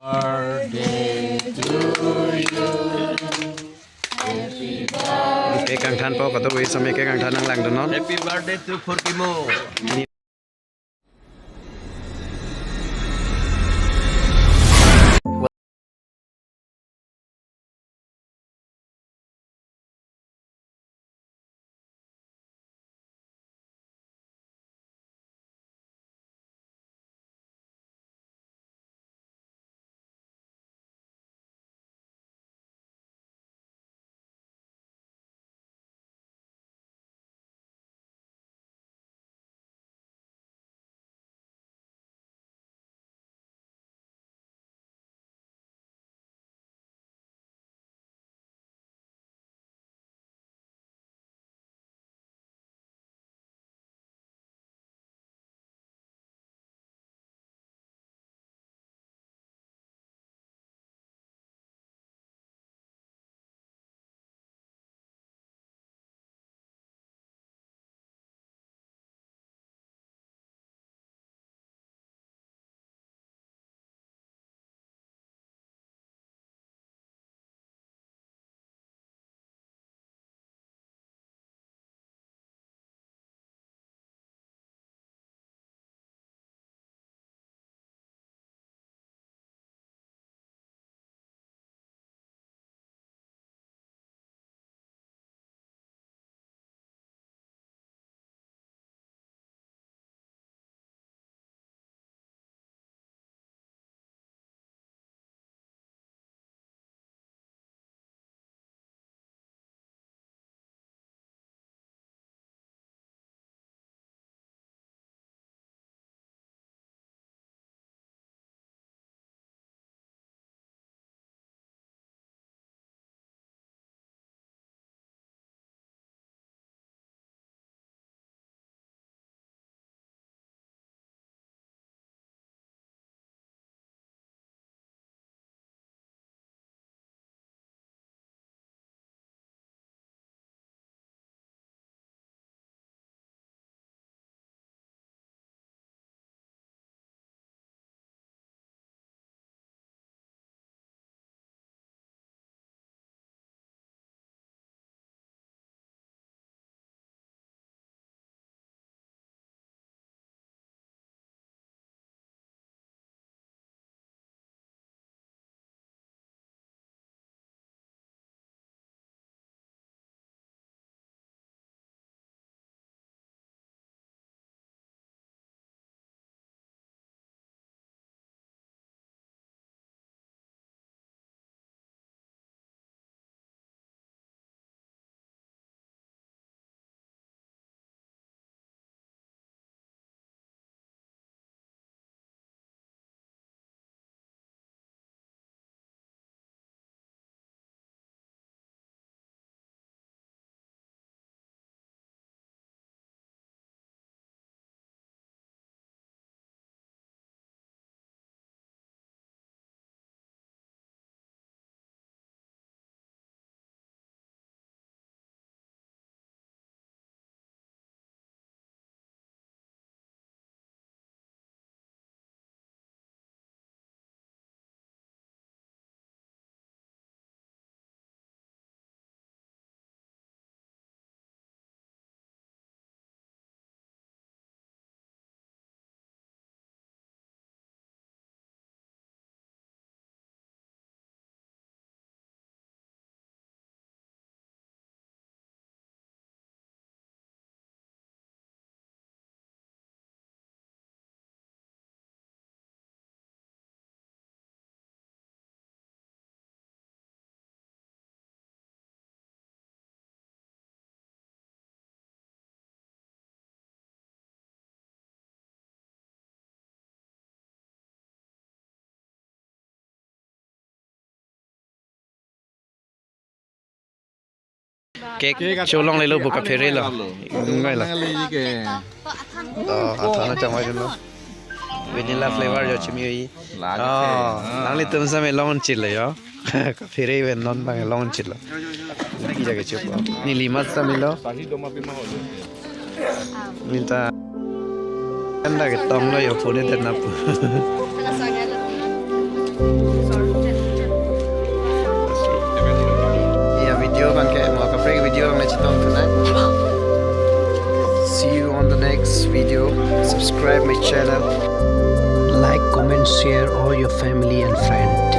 Birthday to you. Happy birthday. Cái càng than po có tôi xong cái càng than năng lành đó nó. Happy birthday to Fortimo. Cake show long lấy lâu buộc cà phê rồi ngay là nó chẳng phải đâu vanilla flavor cho chim yêu nang lấy tôm sa mẹ long chili lấy yo cà phê rồi bên non bằng long chili cái gì cái chụp ni lima sa mẹ lo minta anda cái tông lo yo phone tên nắp Yeah, video kan kayak mau kapre video ang nachitong tonight. See you on the next video. Subscribe my channel. Like, comment, share all your family and friend.